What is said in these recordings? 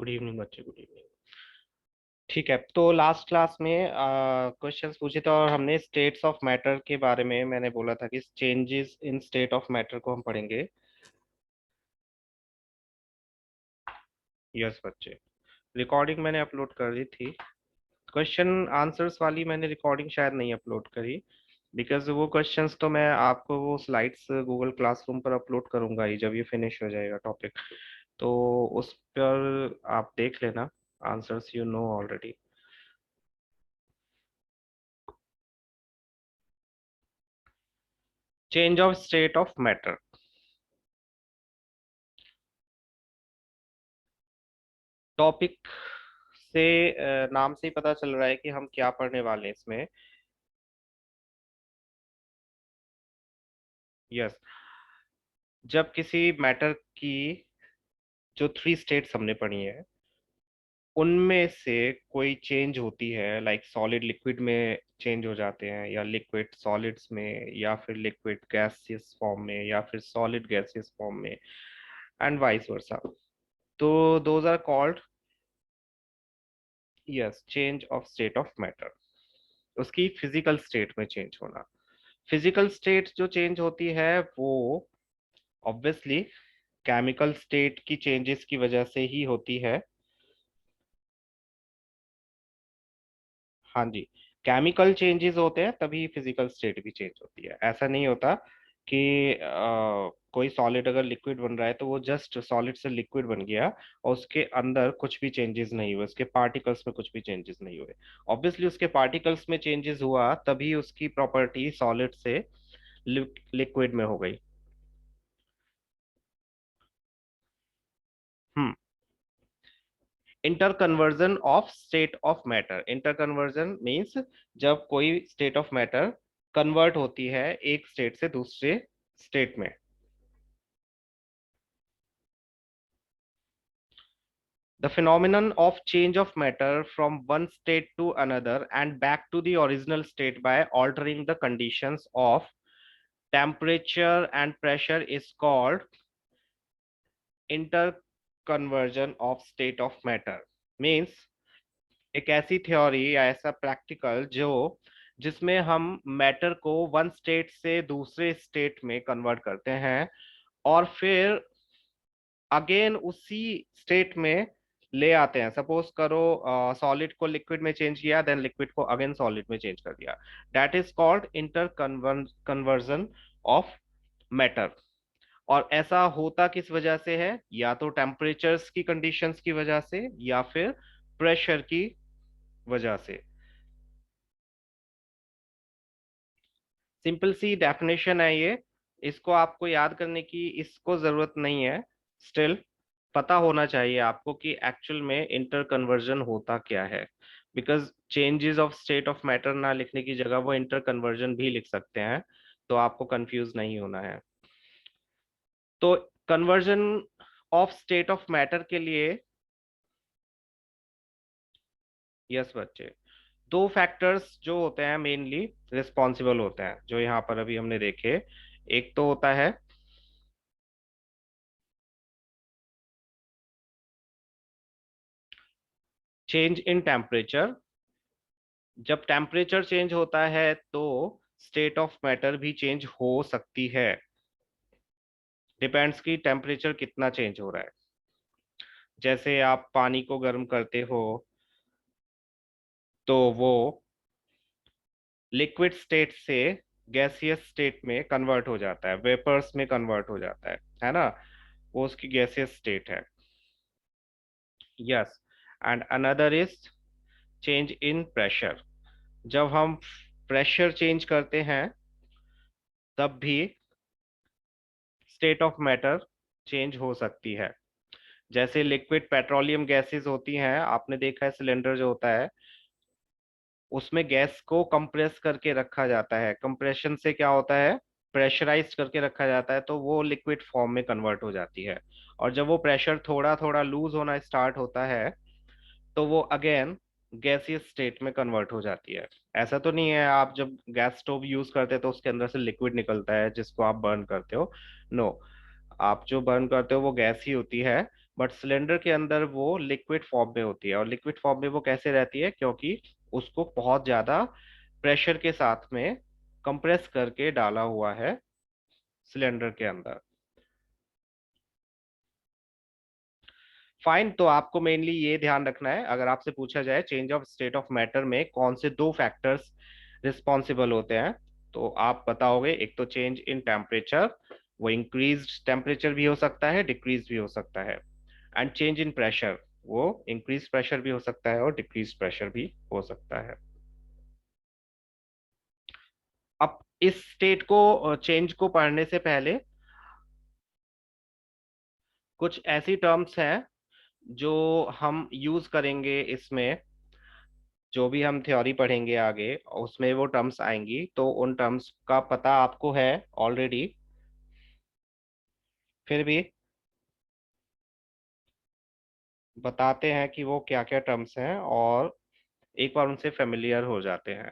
Good evening बच्चे, good evening. ठीक है, तो लास्ट क्लास में क्वेश्चंस पूछे थे और हमने स्टेट्स ऑफ मैटर के बारे में मैंने बोला था कि changes in state of matter को हम पढ़ेंगे। यस बच्चे, रिकॉर्डिंग मैंने अपलोड कर दी थी। क्वेश्चन आंसर्स वाली मैंने रिकॉर्डिंग शायद नहीं अपलोड करी, बिकॉज वो क्वेश्चंस तो मैं आपको वो स्लाइड्स गूगल क्लासरूम पर अपलोड करूंगा ही जब ये फिनिश हो जाएगा टॉपिक। तो उस पर आप देख लेना, answers you know already. Change of state of matter, topic से नाम से ही पता चल रहा है कि हम क्या पढ़ने वाले हैं इसमें। यस, जब किसी मैटर की जो थ्री स्टेट्स हमने पढ़ी है उनमें से कोई चेंज होती है, लाइक सॉलिड लिक्विड में चेंज हो जाते हैं, या लिक्विड सॉलिड्स में, या फिर लिक्विड गैसियस फॉर्म में, या फिर सॉलिड गैसियस फॉर्म में, एंड वाइस वर्सा। तो those are called, yes, change of state of matter. उसकी फिजिकल स्टेट में चेंज होना। फिजिकल स्टेट जो चेंज होती है वो ऑब्वियसली केमिकल स्टेट की चेंजेस की वजह से ही होती है। हाँ जी, केमिकल चेंजेस होते हैं तभी फिजिकल स्टेट भी चेंज होती है। ऐसा नहीं होता कि कोई सॉलिड अगर लिक्विड बन रहा है तो वो जस्ट सॉलिड से लिक्विड बन गया और उसके अंदर कुछ भी चेंजेस नहीं हुए, उसके पार्टिकल्स में कुछ भी चेंजेस नहीं हुए। ऑब्वियसली उसके पार्टिकल्स में चेंजेस हुआ तभी उसकी प्रॉपर्टी सॉलिड से लिक्विड में हो गई। Hmm. Inter conversion of state of matter, inter conversion means जब कोई स्टेट ऑफ मैटर कन्वर्ट होती है एक स्टेट से दूसरे स्टेट में। The phenomenon of change of matter from one state to another and back to the original state by altering the conditions of temperature and pressure is called interconversion of state of matter। Means एक ऐसी theory या ऐसा practical जो जिसमें हम matter को one state से दूसरे स्टेट में कन्वर्ट करते हैं और फिर अगेन उसी स्टेट में ले आते हैं। सपोज करो सॉलिड को लिक्विड में चेंज किया, देन लिक्विड को अगेन सॉलिड में चेंज कर दिया। That is called inter conversion of matter. और ऐसा होता किस वजह से है? या तो टेम्परेचर्स की कंडीशंस की वजह से या फिर प्रेशर की वजह से। सिंपल सी डेफिनेशन है ये, इसको आपको याद करने की इसको जरूरत नहीं है। स्टिल पता होना चाहिए आपको कि एक्चुअल में इंटर कन्वर्जन होता क्या है। Because changes of state of matter ना लिखने की जगह वो इंटर कन्वर्जन भी लिख सकते हैं, तो आपको कंफ्यूज नहीं होना है। तो conversion of state of matter के लिए, यस बच्चे, दो फैक्टर्स जो होते हैं मेनली रिस्पॉन्सिबल होते हैं जो यहाँ पर अभी हमने देखे। एक तो होता है चेंज इन टेम्परेचर। जब टेम्परेचर चेंज होता है तो स्टेट ऑफ मैटर भी चेंज हो सकती है। डिपेंड्स कि टेम्परेचर कितना चेंज हो रहा है। जैसे आप पानी को गर्म करते हो तो वो लिक्विड स्टेट से गैसियस स्टेट में कन्वर्ट हो जाता है, वेपर्स में कन्वर्ट हो जाता है ना? वो उसकी गैसियस स्टेट है। Yes, and another is change in pressure. जब हम प्रेशर चेंज करते हैं तब भी स्टेट ऑफ मैटर चेंज हो सकती है। जैसे लिक्विड पेट्रोलियम गैसेस होती हैं, आपने देखा है सिलेंडर जो होता है उसमें गैस को कंप्रेस करके रखा जाता है। कंप्रेशन से क्या होता है? प्रेशराइज करके रखा जाता है तो वो लिक्विड फॉर्म में कन्वर्ट हो जाती है। और जब वो प्रेशर थोड़ा थोड़ा लूज होना स्टार्ट होता है तो वो अगेन गैसियस स्टेट में कन्वर्ट हो जाती है। ऐसा तो नहीं है आप जब गैस स्टोव यूज करते हैं तो उसके अंदर से लिक्विड निकलता है जिसको आप बर्न करते हो। नो, आप जो बर्न करते हो वो गैस ही होती है। बट सिलेंडर के अंदर वो लिक्विड फॉर्म में होती है। और लिक्विड फॉर्म में वो कैसे रहती है, क्योंकि उसको बहुत ज्यादा प्रेशर के साथ में कंप्रेस करके डाला हुआ है सिलेंडर के अंदर। फाइन। तो आपको मेनली ये ध्यान रखना है, अगर आपसे पूछा जाए change of state of matter में कौन से दो फैक्टर्स रिस्पॉन्सिबल होते हैं, तो आप बताओगे एक तो चेंज इन टेम्परेचर, वो इंक्रीज टेम्परेचर भी हो सकता है, डिक्रीज भी हो सकता है। एंड चेंज इन प्रेशर, वो इंक्रीज प्रेशर भी हो सकता है और डिक्रीज प्रेशर भी हो सकता है। अब इस स्टेट को चेंज को पढ़ने से पहले कुछ ऐसी टर्म्स हैं जो हम यूज करेंगे इसमें, जो भी हम थ्योरी पढ़ेंगे आगे उसमें वो टर्म्स आएंगी, तो उन टर्म्स का पता आपको है ऑलरेडी, फिर भी बताते हैं कि वो क्या क्या टर्म्स हैं और एक बार उनसे फेमिलियर हो जाते हैं।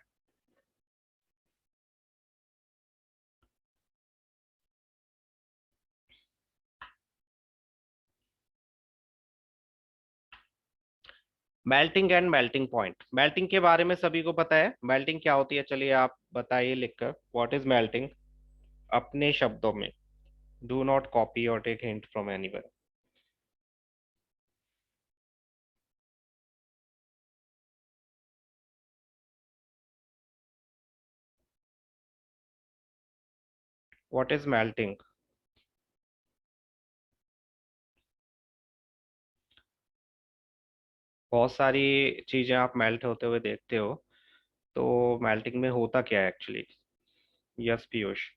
Melting and melting point. Melting के बारे में सभी को पता है, मेल्टिंग क्या होती है, चलिए आप बताइए लिखकर, व्हाट इज मेल्टिंग अपने शब्दों में। डू नॉट कॉपी और take hint from anyone. What is melting? बहुत सारी चीजें आप मेल्ट होते हुए देखते हो, तो मेल्टिंग में होता क्या है actually? Yes Piyush.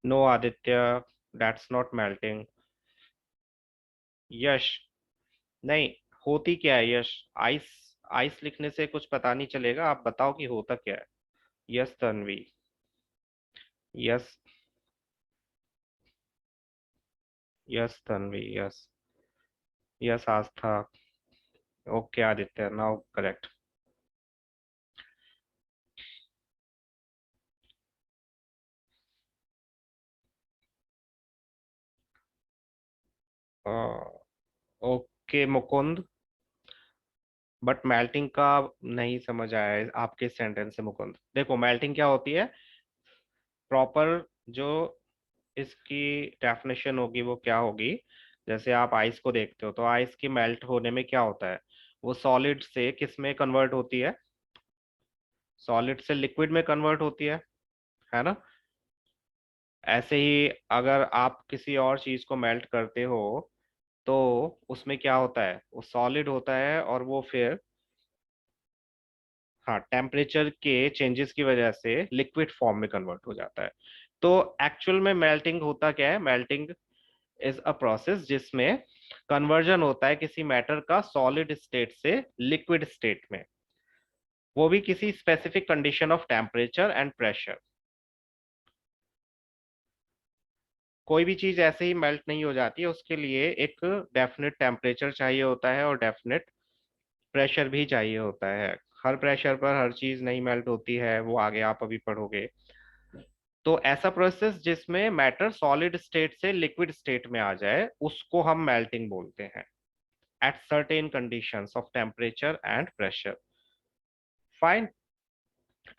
No Aditya, that's not melting. Yash, नहीं, होती क्या है यश? आइस, आइस लिखने से कुछ पता नहीं चलेगा, आप बताओ कि होता क्या है। Yes Tanvi. Yes. Yes Tanvi, yes. Yes Aastha. Okay Aditya, now correct. Okay Mukund, but melting का नहीं समझ आया है आपके सेंटेंस से मुकुंद। देखो मेल्टिंग क्या होती है, प्रॉपर जो इसकी डेफिनेशन होगी वो क्या होगी। जैसे आप आइस को देखते हो, तो आइस की मेल्ट होने में क्या होता है, वो सॉलिड से किस में कन्वर्ट होती है, सॉलिड से लिक्विड में कन्वर्ट होती है ना। ऐसे ही अगर आप किसी और चीज को मेल्ट करते हो, तो उसमें क्या होता है, वो सॉलिड होता है और वो फिर, हाँ, टेम्परेचर के चेंजेस की वजह से लिक्विड फॉर्म में कन्वर्ट हो जाता है। तो एक्चुअल में मेल्टिंग होता क्या है, मेल्टिंग इज अ प्रोसेस जिसमें कन्वर्जन होता है किसी मैटर का सॉलिड स्टेट से लिक्विड स्टेट में, वो भी किसी specific condition of temperature and pressure. कोई भी चीज ऐसे ही मेल्ट नहीं हो जाती है, उसके लिए एक डेफिनेट टेम्परेचर चाहिए होता है और डेफिनेट प्रेशर भी चाहिए होता है। हर प्रेशर पर हर चीज नहीं मेल्ट होती है, वो आगे आप अभी पढ़ोगे। तो ऐसा प्रोसेस जिसमें मैटर सॉलिड स्टेट से लिक्विड स्टेट में आ जाए उसको हम मेल्टिंग बोलते हैं, at certain conditions of temperature and pressure. Fine.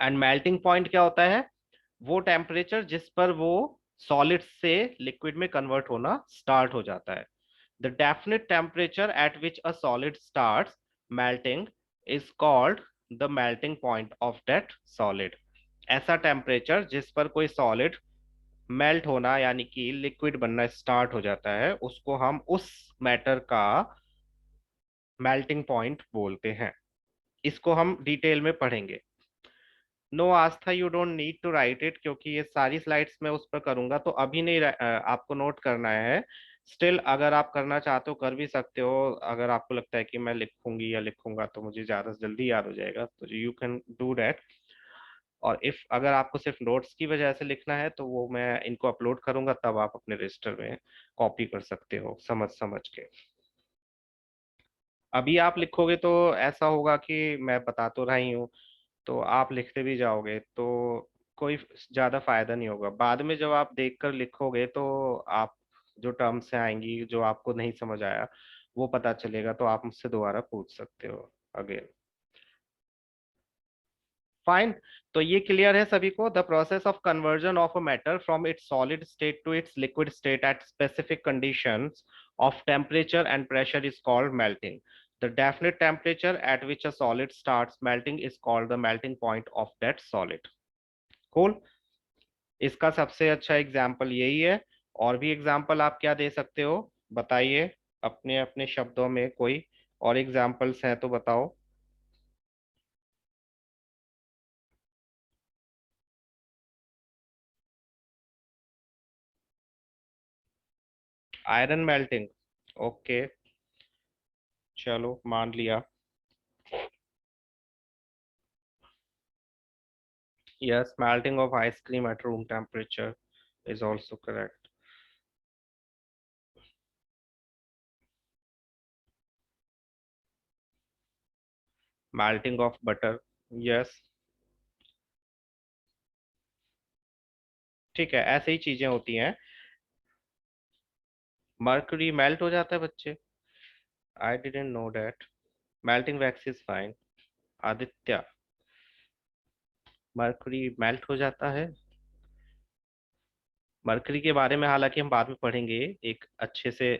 And melting point क्या होता है, वो टेम्परेचर जिस पर वो सॉलिड से लिक्विड में कन्वर्ट होना स्टार्ट हो जाता है। The definite temperature at which a solid starts melting is called the melting point of that solid. ऐसा टेम्परेचर जिस पर कोई सॉलिड मेल्ट होना यानी कि लिक्विड बनना स्टार्ट हो जाता है, उसको हम उस मैटर का मेल्टिंग पॉइंट बोलते हैं। इसको हम डिटेल में पढ़ेंगे। No Aastha, you don't need to write it, क्योंकि ये सारी स्लाइड्स मैं उस पर करूंगा, तो अभी नहीं आपको नोट करना है। स्टिल अगर आप करना चाहते हो कर भी सकते हो, अगर आपको लगता है कि मैं लिखूंगी या लिखूंगा तो मुझे ज्यादा जल्दी याद हो जाएगा, तो यू कैन डू दैट। और इफ अगर आपको सिर्फ नोट्स की वजह से लिखना है तो वो मैं इनको अपलोड करूंगा, तब आप अपने रजिस्टर में कॉपी कर सकते हो समझ समझ के। अभी आप लिखोगे तो ऐसा होगा कि मैं बता तो रही हूँ, तो आप लिखते भी जाओगे, तो कोई ज्यादा फायदा नहीं होगा। बाद में जब आप देखकर लिखोगे तो आप जो टर्म्स आएंगी जो आपको नहीं समझ आया वो पता चलेगा, तो आप मुझसे दोबारा पूछ सकते हो अगेन। फाइन। तो ये क्लियर है सभी को। The process of conversion of a matter from its solid state to its liquid state at specific conditions of temperature and pressure is called melting. The definite temperature at which a solid starts melting is called the melting point of that solid. Cool. इसका सबसे अच्छा example यही है। और भी example आप क्या दे सकते हो बताइए, अपने अपने शब्दों में कोई और एग्जाम्पल्स हैं तो बताओ। Iron melting. ओके, चलो मान लिया। Yes, melting of ice cream at room temperature is also correct. Melting of butter, yes। ठीक है, ऐसे ही चीजें होती हैं। मर्करी मेल्ट हो जाता है बच्चे। I didn't know that. Melting wax is fine. Aditya, mercury melt हो जाता है। मर्करी के बारे में हालांकि हम बाद में पढ़ेंगे एक अच्छे से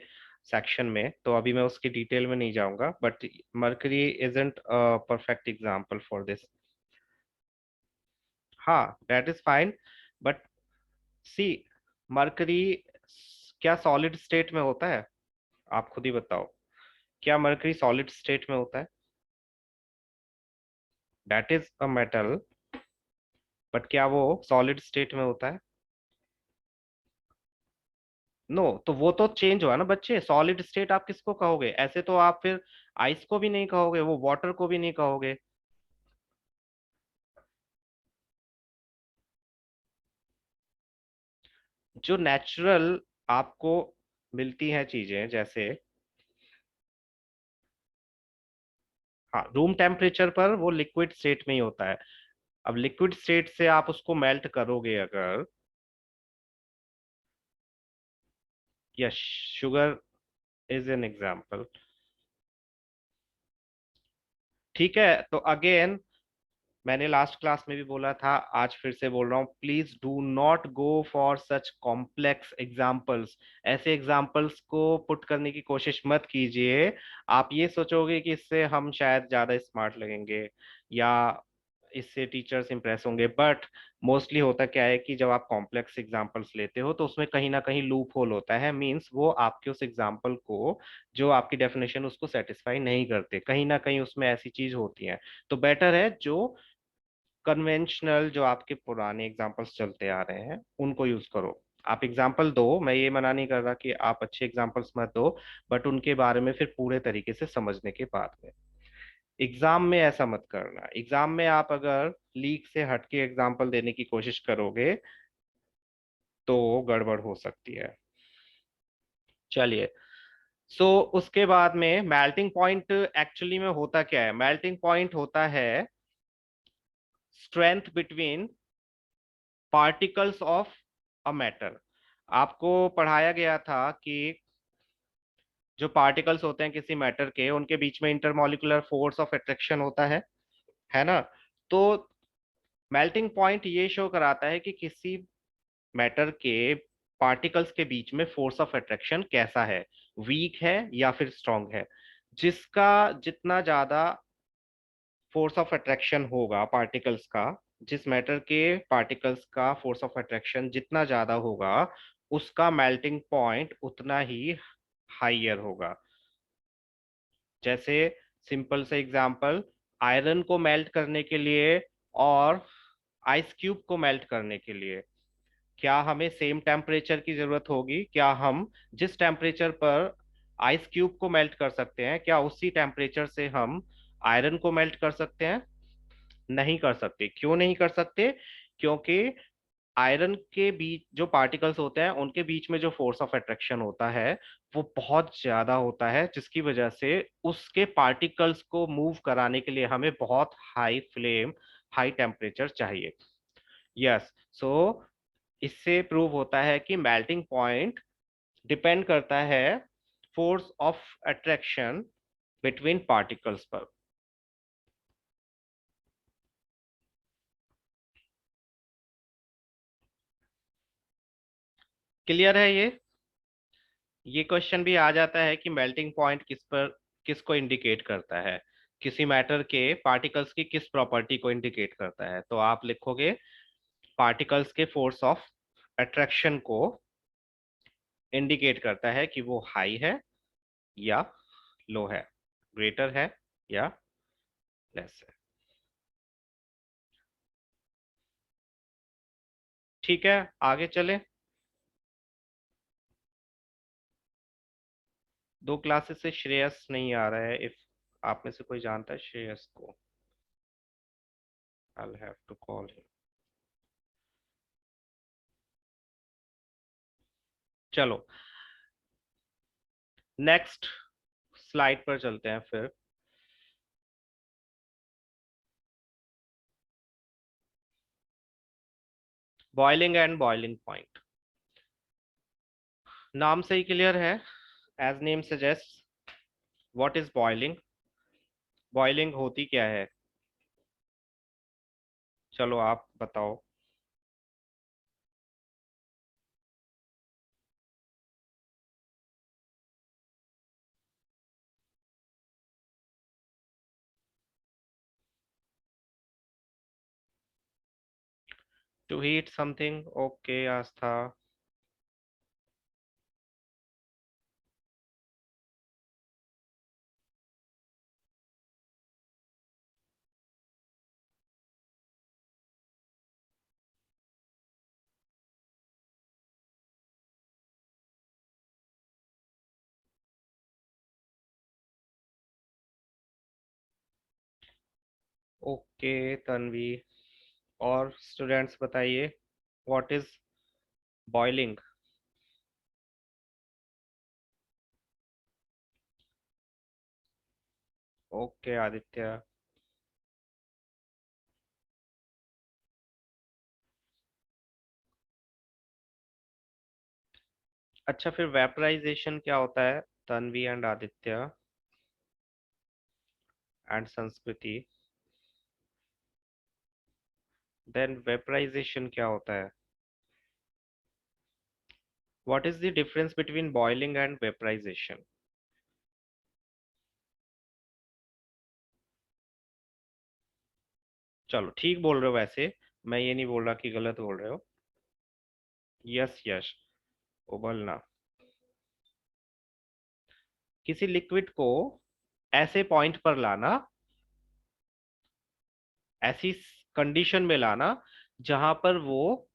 सेक्शन में, तो अभी मैं उसकी डिटेल में नहीं जाऊंगा, but mercury isn't a perfect example for this. हाँ, that is fine. But see, mercury क्या सॉलिड स्टेट में होता है? आप खुद ही बताओ, क्या मरकरी सॉलिड स्टेट में होता है? That is a metal, but क्या वो सॉलिड स्टेट में होता है? नो, तो वो तो चेंज हुआ ना बच्चे। सॉलिड स्टेट आप किसको कहोगे? ऐसे तो आप फिर आइस को भी नहीं कहोगे, वो वाटर को भी नहीं कहोगे। जो नेचुरल आपको मिलती हैं चीजें, जैसे हाँ, रूम टेम्परेचर पर वो लिक्विड स्टेट में ही होता है। अब लिक्विड स्टेट से आप उसको मेल्ट करोगे अगर, yes, sugar is an example. ठीक है, तो अगेन मैंने लास्ट क्लास में भी बोला था, आज फिर से बोल रहा हूँ, please do not go for such complex examples. ऐसे एग्जाम्पल्स को पुट करने की कोशिश मत कीजिए। आप ये सोचोगे कि इससे हम शायद ज्यादा स्मार्ट लगेंगे या इससे टीचर्स इंप्रेस होंगे, बट मोस्टली होता क्या है कि जब आप कॉम्प्लेक्स एग्जाम्पल्स लेते हो तो उसमें कहीं ना कहीं लूप होल होता है। मींस वो आपके उस एग्जाम्पल को, जो आपकी डेफिनेशन उसको सेटिस्फाई नहीं करते, कहीं ना कहीं उसमें ऐसी चीज होती है। तो बेटर है जो कन्वेंशनल, जो आपके पुराने एग्जाम्पल्स चलते आ रहे हैं उनको यूज करो। आप एग्जाम्पल दो, मैं ये मना नहीं कर रहा कि आप अच्छे एग्जाम्पल्स मत दो, बट उनके बारे में फिर पूरे तरीके से समझने के बाद में। एग्जाम में ऐसा मत करना। एग्जाम में आप अगर लीक से हटके एग्जाम्पल देने की कोशिश करोगे तो गड़बड़ हो सकती है। चलिए, सो उसके बाद में मेल्टिंग पॉइंट एक्चुअली में होता क्या है? मेल्टिंग पॉइंट होता है strength between particles of a matter. आपको पढ़ाया गया था कि जो पार्टिकल्स होते हैं किसी मैटर के, उनके बीच में इंटरमॉलिक्यूलर फोर्स ऑफ अट्रैक्शन होता है ना? तो मेल्टिंग पॉइंट ये शो कराता है कि किसी मैटर के पार्टिकल्स के बीच में फोर्स ऑफ अट्रैक्शन कैसा है, वीक है या फिर स्ट्रांग है। जिसका जितना ज्यादा फोर्स ऑफ अट्रैक्शन होगा पार्टिकल्स का, जिस मैटर के पार्टिकल्स का फोर्स ऑफ अट्रैक्शन जितना ज्यादा होगा, उसका मेल्टिंग पॉइंट उतना ही हाइयर होगा। जैसे सिंपल से एग्जांपल, आयरन को मेल्ट करने के लिए और आइस क्यूब को मेल्ट करने के लिए क्या हमें सेम टेम्परेचर की जरूरत होगी? क्या हम जिस टेम्परेचर पर आइस क्यूब को मेल्ट कर सकते हैं, क्या उसी टेम्परेचर से हम आयरन को मेल्ट कर सकते हैं? नहीं कर सकते। क्यों नहीं कर सकते? क्योंकि आयरन के बीच जो पार्टिकल्स होते हैं उनके बीच में जो फोर्स ऑफ अट्रैक्शन होता है वो बहुत ज्यादा होता है, जिसकी वजह से उसके पार्टिकल्स को मूव कराने के लिए हमें बहुत हाई फ्लेम, हाई टेम्परेचर चाहिए। यस, सो इससे प्रूव होता है कि मेल्टिंग पॉइंट डिपेंड करता है force of attraction between particles पर। क्लियर है ये क्वेश्चन भी आ जाता है कि मेल्टिंग पॉइंट किसको इंडिकेट करता है, किसी मैटर के पार्टिकल्स की किस प्रॉपर्टी को इंडिकेट करता है। तो आप लिखोगे पार्टिकल्स के फोर्स ऑफ अट्रैक्शन को इंडिकेट करता है कि वो हाई है या लो है, ग्रेटर है या लेस है। ठीक है, आगे चले। दो क्लासेस से श्रेयस नहीं आ रहा है, इफ आप में से कोई जानता है श्रेयस को, I have to call him. चलो नेक्स्ट स्लाइड पर चलते हैं फिर। बॉइलिंग एंड बॉइलिंग पॉइंट, नाम से ही क्लियर है, as name suggest. What is boiling? Boiling होती क्या है? चलो आप बताओ। To heat something, okay Aastha. Okay Tanvi, और स्टूडेंट्स बताइए what is boiling? Okay Aditya. अच्छा, फिर वेपराइजेशन क्या होता है? Tanvi and Aditya and Sanskriti, then vaporisation क्या होता है? What is the difference between boiling and vaporisation? चलो ठीक बोल रहे हो वैसे, मैं ये नहीं बोल रहा कि गलत बोल रहे हो। यस यस, उबलना। किसी लिक्विड को ऐसे पॉइंट पर लाना, ऐसी कंडीशन में लाना जहां पर वो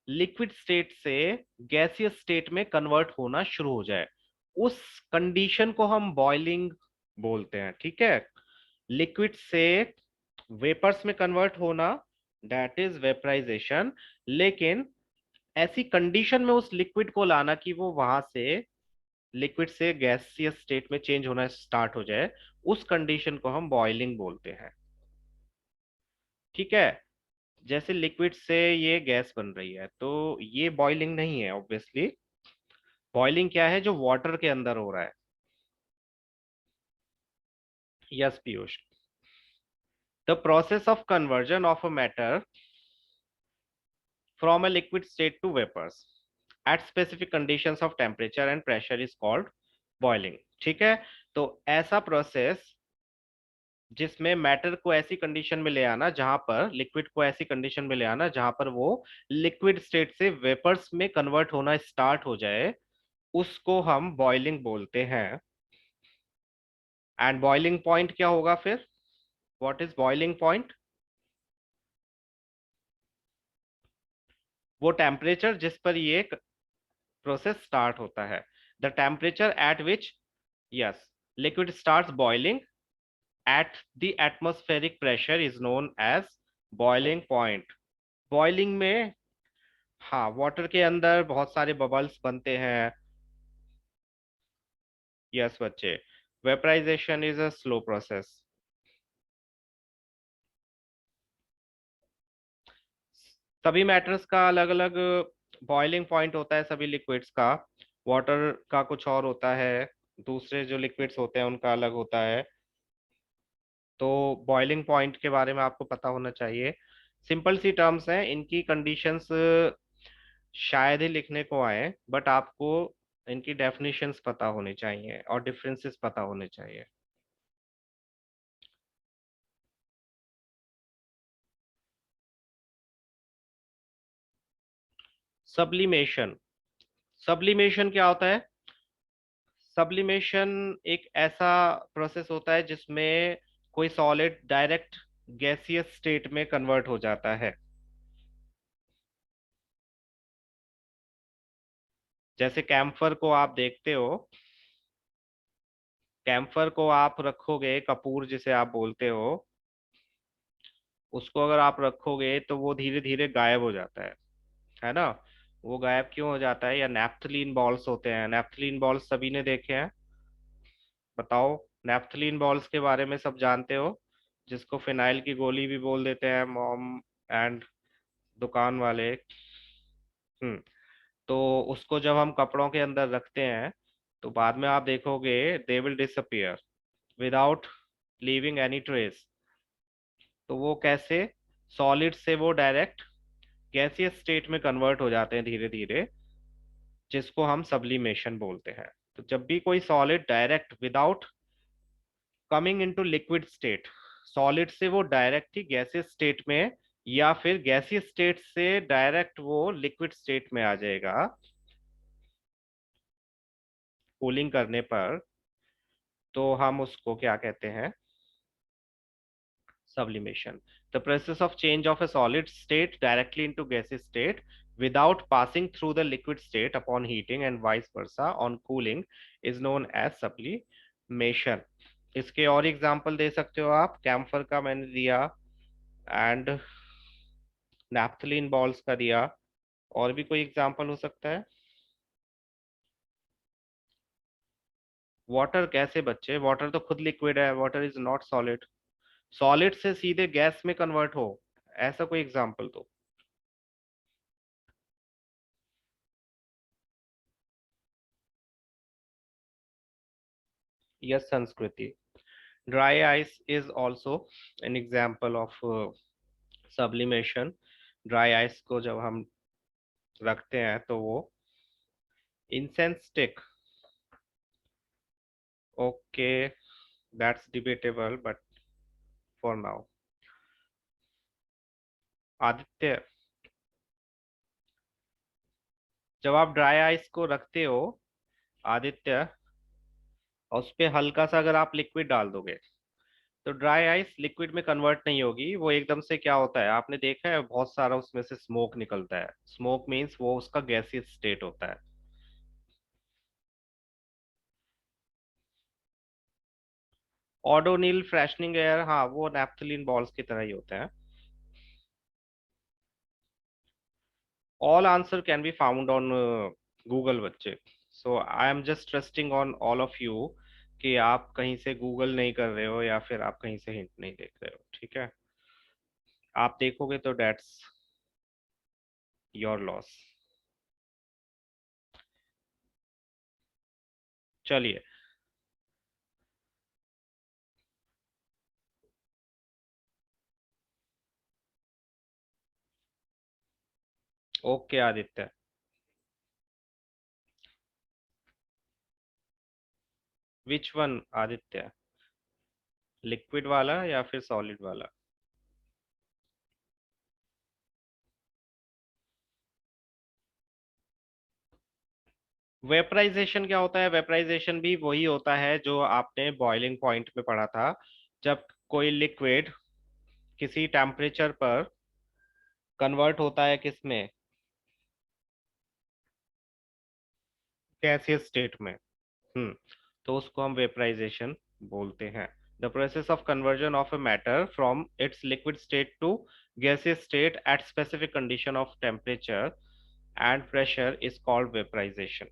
लिक्विड स्टेट से गैसियस स्टेट में कन्वर्ट होना शुरू हो जाए, उस कंडीशन को हम बॉइलिंग बोलते हैं। ठीक है, लिक्विड से वेपर्स में कन्वर्ट होना, दैट इज वेपराइजेशन। लेकिन ऐसी कंडीशन में उस लिक्विड को लाना कि वो वहां से लिक्विड से गैसियस स्टेट में चेंज होना स्टार्ट हो जाए, उस कंडीशन को हम बॉइलिंग बोलते हैं। ठीक है, जैसे लिक्विड से ये गैस बन रही है तो ये बॉइलिंग नहीं है ऑब्वियसली। बॉइलिंग क्या है? जो वाटर के अंदर हो रहा है। Yes Piyush, the process of conversion of a matter from a liquid state to vapours at specific conditions of temperature and pressure is called boiling. ठीक है, तो ऐसा प्रोसेस जिसमें मैटर को ऐसी कंडीशन में ले आना जहां पर लिक्विड को ऐसी कंडीशन में ले आना जहां पर वो लिक्विड स्टेट से वेपर्स में कन्वर्ट होना स्टार्ट हो जाए, उसको हम बॉइलिंग बोलते हैं। एंड बॉइलिंग पॉइंट क्या होगा फिर? What is boiling point? वो टेम्परेचर जिस पर ये प्रोसेस स्टार्ट होता है, the temperature at which, yes, liquid starts boiling at the atmospheric pressure is known as boiling point. Boiling में, हाँ, वाटर के अंदर बहुत सारे बबल्स बनते हैं। यस बच्चे, vaporisation is a slow process. सभी मैटर्स का अलग अलग बॉइलिंग पॉइंट होता है, सभी लिक्विड्स का। वाटर का कुछ और होता है, दूसरे जो लिक्विड्स होते हैं उनका अलग होता है। तो बॉइलिंग पॉइंट के बारे में आपको पता होना चाहिए। सिंपल सी टर्म्स हैं, इनकी कंडीशंस शायद ही लिखने को आए, बट आपको इनकी डेफिनेशंस पता होनी चाहिए और डिफरेंसेस पता होने चाहिए। सब्लिमेशन। सब्लिमेशन क्या होता है? सब्लिमेशन एक ऐसा प्रोसेस होता है जिसमें कोई सॉलिड डायरेक्ट गैसियस स्टेट में कन्वर्ट हो जाता है। जैसे कैम्फर को आप देखते हो, कैम्फर को आप रखोगे, कपूर जिसे आप बोलते हो, उसको अगर आप रखोगे तो वो धीरे धीरे गायब हो जाता है ना? वो गायब क्यों हो जाता है? या नैप्थलीन बॉल्स होते हैं, नैप्थलीन बॉल्स सभी ने देखे हैं? बताओ। नैप्थलीन बॉल्स के बारे में सब जानते हो, जिसको फिनाइल की गोली भी बोल देते हैं मॉम एंड दुकान वाले। तो उसको जब हम कपड़ों के अंदर रखते हैं तो बाद में आप देखोगे they will disappear without leaving any trace. तो वो कैसे? सॉलिड से वो डायरेक्ट गैसियस स्टेट में कन्वर्ट हो जाते हैं धीरे धीरे, जिसको हम सब्लिमेशन बोलते हैं। तो जब भी कोई solid direct without coming into liquid state, solid से वो डायरेक्ट ही गैसियस स्टेट में या फिर गैसियस स्टेट से डायरेक्ट वो लिक्विड स्टेट में आ जाएगा कूलिंग करने पर, तो हम उसको क्या कहते हैं? Sublimation. The process of change of a solid state directly into gaseous state without passing through the liquid state upon heating and vice versa on cooling is known as sublimation. इसके और एग्जाम्पल दे सकते हो आप, camphor का मैंने दिया, and naphthalene balls का दिया। और भी कोई एग्जाम्पल हो सकता है? वाटर कैसे बच्चे? वाटर तो खुद लिक्विड है, water is not solid. Solid से सीधे गैस में कन्वर्ट हो, ऐसा कोई एग्जाम्पल दो। यस, संस्कृति। Dry ice is also an example of sublimation. Dry ice को जब हम रखते हैं तो वो incense stick. Okay, that's debatable but for now. Aditya, जब आप ड्राई आइस को रखते हो, आदित्य, और उस पे हल्का सा अगर आप लिक्विड डाल दोगे तो ड्राई आइस लिक्विड में कन्वर्ट नहीं होगी। वो एकदम से क्या होता है, आपने देखा है, बहुत सारा उसमें से स्मोक निकलता है। स्मोक मीन्स वो उसका गैसियस स्टेट होता है। ऑडोनिल फ्रेशनिंग एयर, हाँ, वो नैप्थलीन बॉल्स की तरह ही होते हैं। All answer can be found on Google बच्चे। So I am just trusting on all of you कि आप कहीं से गूगल नहीं कर रहे हो या फिर आप कहीं से हिंट नहीं देख रहे हो, ठीक है? आप देखोगे तो डेट्स योर लॉस। चलिए। Okay Aditya. Which one Aditya? Liquid वाला या फिर सॉलिड वाला? वेपराइजेशन क्या होता है? वेपराइजेशन भी वही होता है जो आपने बॉइलिंग पॉइंट में पढ़ा था। जब कोई लिक्विड किसी टेम्परेचर पर कन्वर्ट होता है किसमें? गैसियस स्टेट में। हम्म। तो उसको हम वेपराइजेशन बोलते हैं। The process of conversion of a matter from its liquid state to gaseous state at specific condition of temperature and pressure is called vaporization.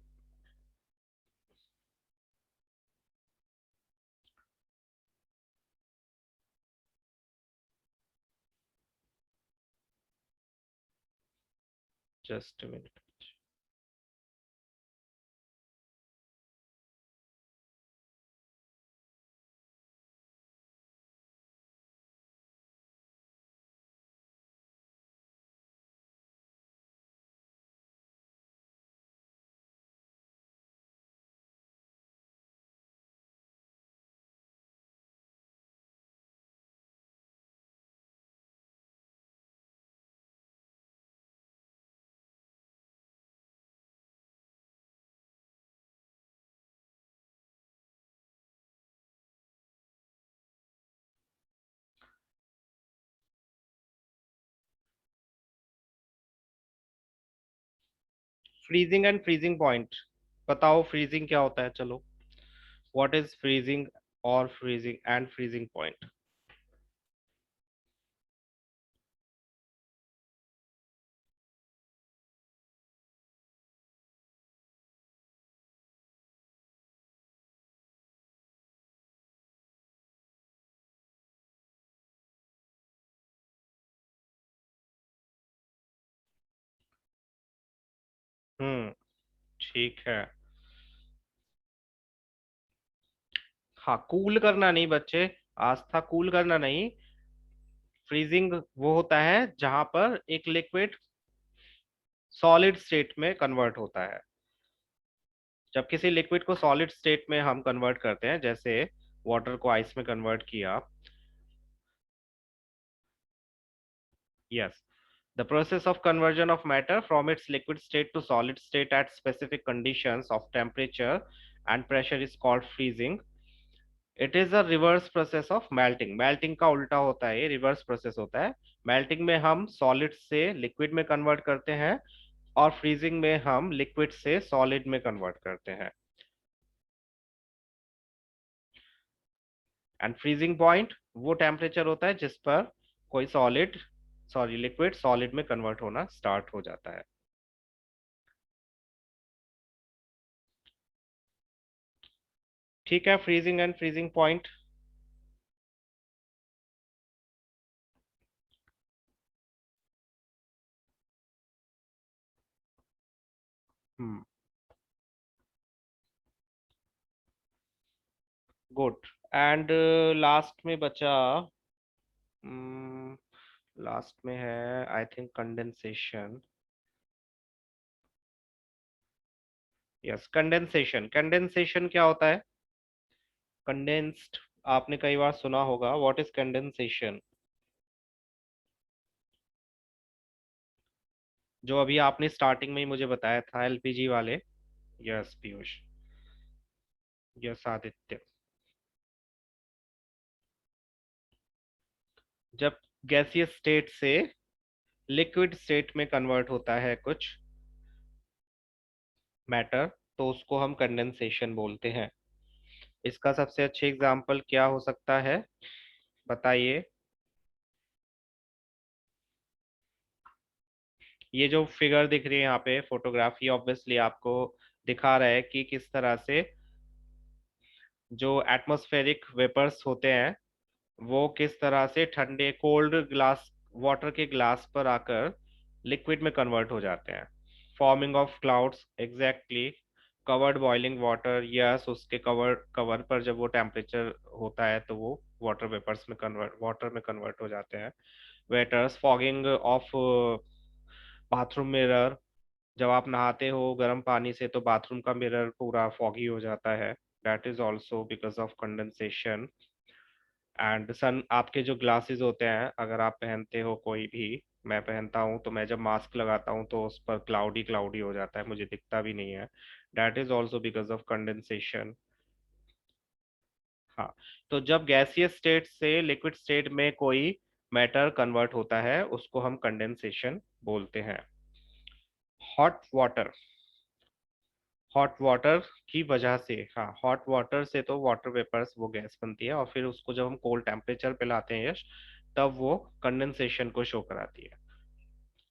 Just minute. Freezing and freezing point, बताओ freezing क्या होता है, चलो। What is freezing और freezing and freezing point? हम्म, ठीक है। हाँ, cool करना नहीं बच्चे, आस्था, कूल करना नहीं। फ्रीजिंग वो होता है जहां पर एक लिक्विड सॉलिड स्टेट में कन्वर्ट होता है। जब किसी लिक्विड को सॉलिड स्टेट में हम कन्वर्ट करते हैं, जैसे वाटर को आइस में कन्वर्ट किया। Yes, the process of conversion of matter from its liquid state to solid state at specific conditions of temperature and pressure is called freezing. It is a reverse process of melting. Melting का उल्टा होता है, ये reverse process होता है। Melting में हम solid से लिक्विड में कन्वर्ट करते हैं, और फ्रीजिंग में हम लिक्विड से सॉलिड में कन्वर्ट करते हैं। एंड फ्रीजिंग पॉइंट वो टेम्परेचर होता है जिस पर कोई सॉलिड, सॉरी लिक्विड सॉलिड में कन्वर्ट होना स्टार्ट हो जाता है। ठीक है, freezing and freezing point. Hmm, good. And last में बचा, लास्ट में है I think condensation. Yes, condensation. Condensation क्या होता है? कंडेंस्ड, आपने कई बार सुना होगा। What is condensation? जो अभी आपने स्टार्टिंग में ही मुझे बताया था, एलपीजी वाले। यस पीयूष। यस आदित्य। जब गैसियस स्टेट से लिक्विड स्टेट में कन्वर्ट होता है कुछ मैटर, तो उसको हम कंडेंसेशन बोलते हैं। इसका सबसे अच्छे एग्जाम्पल क्या हो सकता है, बताइए। ये जो फिगर दिख रही है यहाँ पे, फोटोग्राफी ऑब्वियसली आपको दिखा रहा है कि किस तरह से जो एटमॉस्फेरिक वेपर्स होते हैं, वो किस तरह से ठंडे कोल्ड ग्लास वाटर के ग्लास पर आकर लिक्विड में कन्वर्ट हो जाते हैं। Forming of clouds, exactly. Covered boiling water, yes, उसके कवर कवर पर जब वो टेम्परेचर होता है तो वो वाटर में कन्वर्ट हो जाते हैं। Waiters, fogging of bathroom mirror, जब आप नहाते हो गर्म पानी से तो बाथरूम का मिरर पूरा फॉगी हो जाता है। That is also because of condensation. And son, आपके जो ग्लासेस होते हैं, अगर आप पहनते हो कोई भी, मैं पहनता हूँ, तो मैं जब मास्क लगाता हूँ तो उस पर क्लाउडी क्लाउडी हो जाता है, मुझे दिखता भी नहीं है। That is also because of condensation. हाँ, तो जब गैसियस स्टेट से लिक्विड स्टेट में कोई मैटर कन्वर्ट होता है, उसको हम कंडेंसेशन बोलते हैं। हॉट वाटर, हॉट वाटर की वजह से, हाँ, हॉट वाटर से तो वाटर वेपर्स वो गैस बनती है, और फिर उसको जब हम कोल्ड टेम्परेचर पे लाते हैं, यश, तब वो कंडेंसेशन को शो कराती है।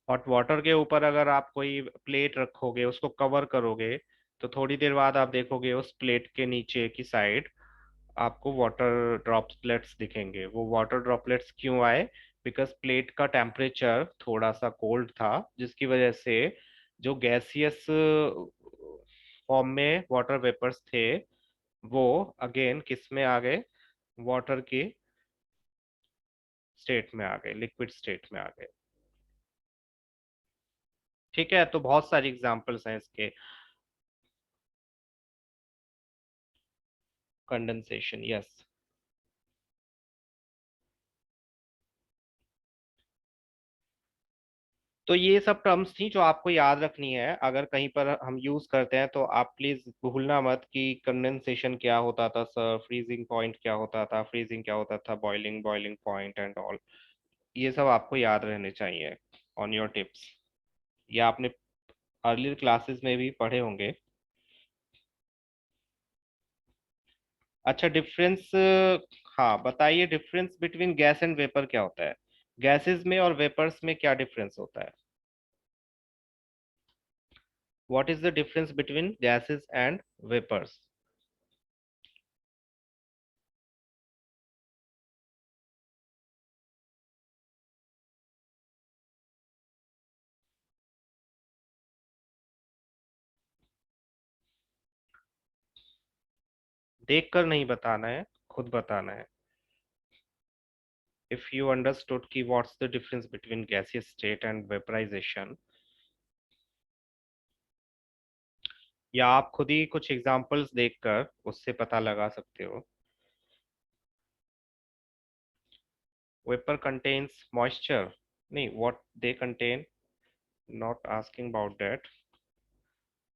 हॉट वाटर के ऊपर अगर आप कोई प्लेट रखोगे, उसको कवर करोगे, तो थोड़ी देर बाद आप देखोगे उस प्लेट के नीचे की साइड आपको वाटर ड्रॉपलेट्स दिखेंगे। वो वाटर ड्रॉपलेट्स क्यों आए? बिकॉज प्लेट का टेम्परेचर थोड़ा सा कोल्ड था, जिसकी वजह से जो गैसियस फॉर्म में वाटर वेपर्स थे वो अगेन किस में आ गए? वाटर की स्टेट में आ गए, लिक्विड स्टेट में आ गए। ठीक है, तो बहुत सारी एग्जांपल्स हैं इसके। Condensation, yes. तो ये सब टर्म्स थी जो आपको याद रखनी है, अगर कहीं पर हम यूज करते हैं तो आप प्लीज भूलना मत कि कंडेंसेशन क्या होता था सर, फ्रीजिंग पॉइंट क्या होता था, फ्रीजिंग क्या होता था, boiling boiling point and all. ये सब आपको याद रहने चाहिए ऑन योर टिप्स। ये आपने अर्लियर क्लासेस में भी पढ़े होंगे। अच्छा, डिफरेंस। हाँ बताइए, difference between gas and vapour क्या होता है? गैसेस में और वेपर्स में क्या डिफरेंस होता है? What is the difference between gases and vapours? देख कर नहीं बताना है, खुद बताना है। इफ यू अंडरस्टूड कि what's the difference between gaseous state and vaporisation, या आप खुद ही कुछ एग्जांपल्स देखकर उससे पता लगा सकते हो। वेपर कंटेन्स मॉइस्चर, नहीं, what they contain, not asking about that.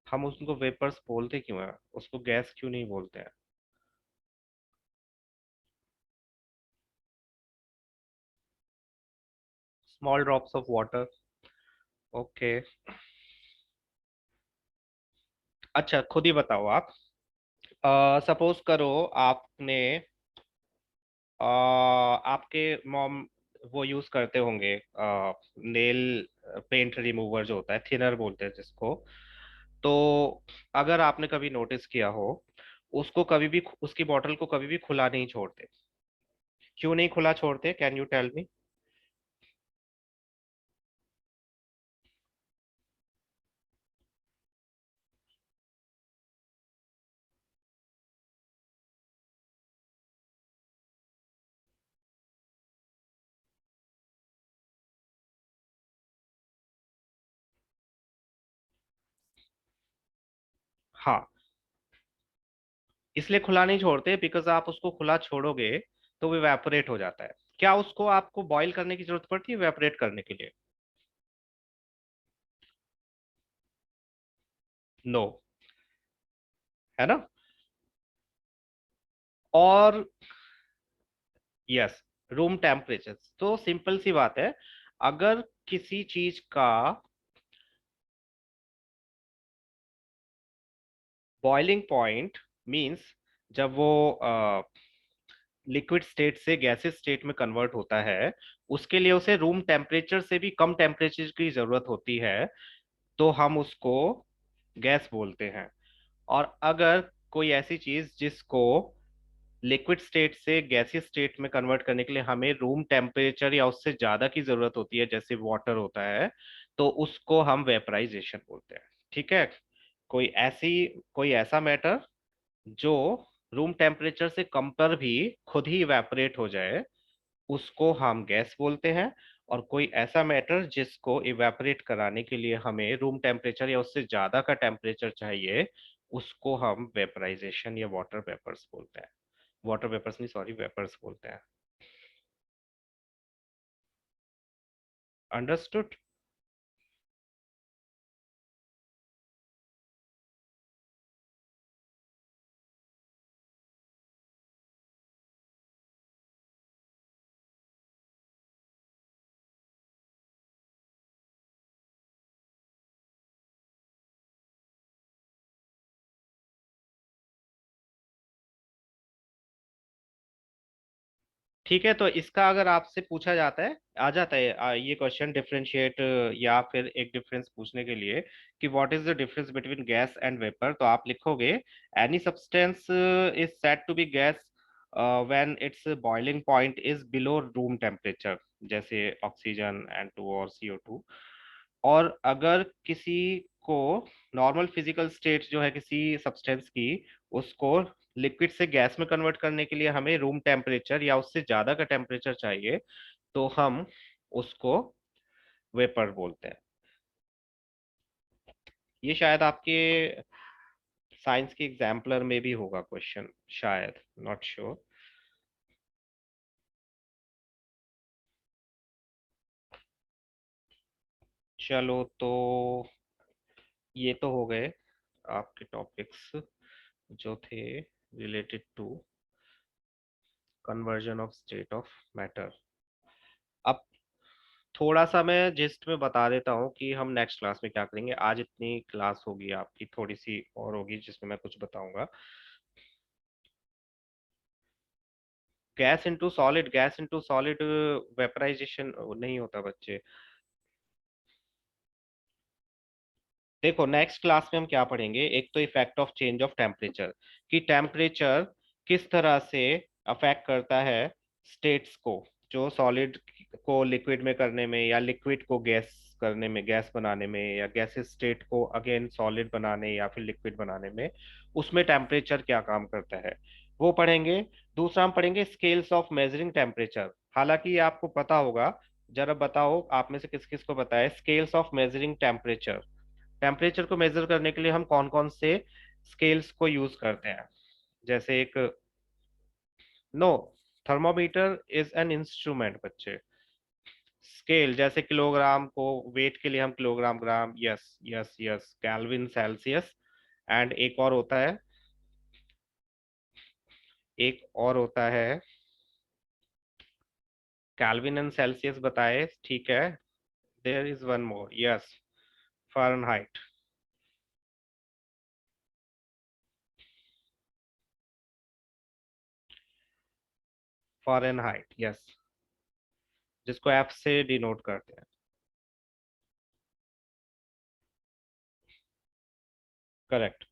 हम उसको वेपर्स बोलते क्यों है, उसको गैस क्यों नहीं बोलते हैं? Small drops of water. Okay. अच्छा, खुद ही बताओ आप। सपोज करो आपने आपके मॉम वो यूज करते होंगे नेल पेंट रिमूवर जो होता है, थिनर बोलते हैं जिसको। तो अगर आपने कभी नोटिस किया हो, उसको कभी भी, उसकी बॉटल को कभी भी खुला नहीं छोड़ते। क्यों नहीं खुला छोड़ते, कैन यू टेल मी? हाँ, इसलिए खुला नहीं छोड़ते बिकॉज आप उसको खुला छोड़ोगे तो वो इवेपोरेट हो जाता है। क्या उसको आपको बॉईल करने की जरूरत पड़ती है इवेपोरेट करने के लिए? नो। है ना? और यस, रूम टेम्परेचर। तो सिंपल सी बात है, अगर किसी चीज का बॉइलिंग पॉइंट मींस जब वो लिक्विड स्टेट से गैसेस स्टेट में कन्वर्ट होता है, उसके लिए उसे रूम टेम्परेचर से भी कम टेम्परेचर की जरूरत होती है, तो हम उसको गैस बोलते हैं। और अगर कोई ऐसी चीज जिसको लिक्विड स्टेट से गैसीय स्टेट में कन्वर्ट करने के लिए हमें रूम टेम्परेचर या उससे ज्यादा की जरूरत होती है, जैसे वाटर होता है, तो उसको हम वेपराइजेशन बोलते हैं। ठीक है? कोई ऐसी कोई ऐसा मैटर जो रूम टेम्परेचर से कम पर भी खुद ही इवेपोरेट हो जाए, उसको हम गैस बोलते हैं। और कोई ऐसा मैटर जिसको इवेपोरेट कराने के लिए हमें रूम टेम्परेचर या उससे ज्यादा का टेम्परेचर चाहिए, उसको हम वेपराइजेशन या वाटर वेपर्स बोलते हैं। वाटर वेपर्स नहीं, सॉरी, वेपर्स बोलते हैं। अंडरस्टूड? ठीक है, तो इसका अगर आपसे पूछा जाता है, आ जाता है ये क्वेश्चन डिफरेंशिएट या फिर एक डिफरेंस पूछने के लिए कि what is the difference between gas and vapour, तो आप लिखोगे any substance is said to be gas when its boiling point is below room temperature, जैसे ऑक्सीजन N2 और CO2। और अगर किसी को नॉर्मल फिजिकल स्टेट जो है किसी सब्सटेंस की, उसको लिक्विड से गैस में कन्वर्ट करने के लिए हमें रूम टेम्परेचर या उससे ज्यादा का टेम्परेचर चाहिए, तो हम उसको वेपर बोलते हैं। ये शायद आपके साइंस के एग्जाम्पलर में भी होगा क्वेश्चन, शायद, नॉट श्योर। चलो तो ये तो हो गए आपके टॉपिक्स जो थे related to conversion of state of matter. अब थोड़ा सा मैं जिस्ट में बता देता हूँ कि हम नेक्स्ट क्लास में क्या करेंगे। आज इतनी क्लास होगी आपकी, थोड़ी सी और होगी जिसमें मैं कुछ बताऊंगा। गैस इनटू सॉलिड वेपराइजेशन नहीं होता बच्चे। देखो नेक्स्ट क्लास में हम क्या पढ़ेंगे, एक तो effect of change of temperature, कि टेम्परेचर किस तरह से अफेक्ट करता है स्टेट्स को, जो सॉलिड को लिक्विड में करने में, या लिक्विड को गैस करने में, गैस बनाने में, या गैसेस स्टेट को अगेन सॉलिड बनाने या फिर लिक्विड बनाने में, उसमें टेम्परेचर क्या काम करता है, वो पढ़ेंगे। दूसरा हम पढ़ेंगे स्केल्स ऑफ मेजरिंग टेम्परेचर। हालांकि ये आपको पता होगा, जरा बताओ आप में से किस किस को पता है scales of measuring temperature. Temperature को मेजर करने के लिए हम कौन कौन से स्केल्स को यूज करते हैं। जैसे एक, no, thermometer is an instrument बच्चे। स्केल जैसे किलोग्राम को, वेट के लिए हम kilogram, gram, yes yes yes, kelvin, Celsius. And एक और होता है, एक और होता है, केल्विन एंड सेल्सियस बताए, ठीक है। There is one more, yes, Fahrenheit. Fahrenheit, yes, जिसको एफ से डिनोट करते हैं। करेक्ट।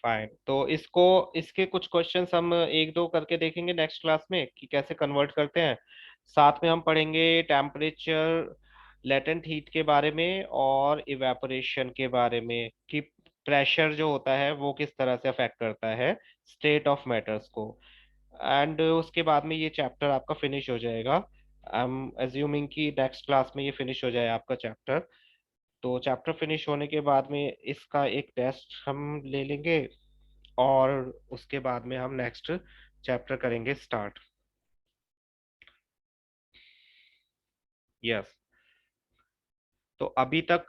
फाइन, तो इसको, इसके कुछ क्वेश्चंस हम एक दो करके देखेंगे नेक्स्ट क्लास में कि कैसे कन्वर्ट करते हैं। साथ में हम पढ़ेंगे टेम्परेचर, लेटेंट हीट के बारे में, और इवेपोरेशन के बारे में, कि प्रेशर जो होता है वो किस तरह से अफेक्ट करता है स्टेट ऑफ मैटर्स को। एंड उसके बाद में ये चैप्टर आपका फिनिश हो जाएगा। आई एम एज्यूमिंग कि नेक्स्ट क्लास में ये फिनिश हो जाए आपका चैप्टर। तो चैप्टर फिनिश होने के बाद में इसका एक टेस्ट हम ले लेंगे, और उसके बाद में हम नेक्स्ट चैप्टर करेंगे स्टार्ट। यस। तो अभी तक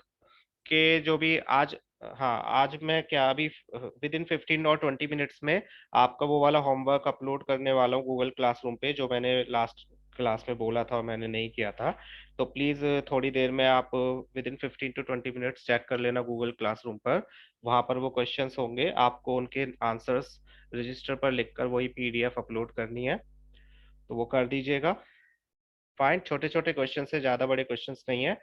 के जो भी आज, हाँ आज मैं क्या अभी विद इन 15 और 20 मिनट्स में आपका वो वाला होमवर्क अपलोड करने वाला हूँ गूगल क्लासरूम पे, जो मैंने लास्ट क्लास में बोला था और मैंने नहीं किया था। तो प्लीज़ थोड़ी देर में आप within 15 to 20 minutes check कर लेना गूगल क्लासरूम पर। वहाँ पर वो क्वेश्चंस होंगे, आपको उनके आंसर्स रजिस्टर पर लिखकर वही PDF अपलोड करनी है, तो वो कर दीजिएगा। फाइन, छोटे छोटे क्वेश्चन से, ज़्यादा बड़े क्वेश्चंस नहीं है।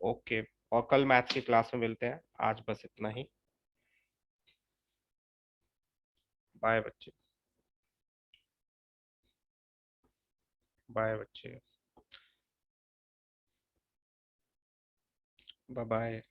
ओके, और कल मैथ्स की क्लास में मिलते हैं। आज बस इतना ही। बाय बच्चे। बाय बच्चे। Bye bye.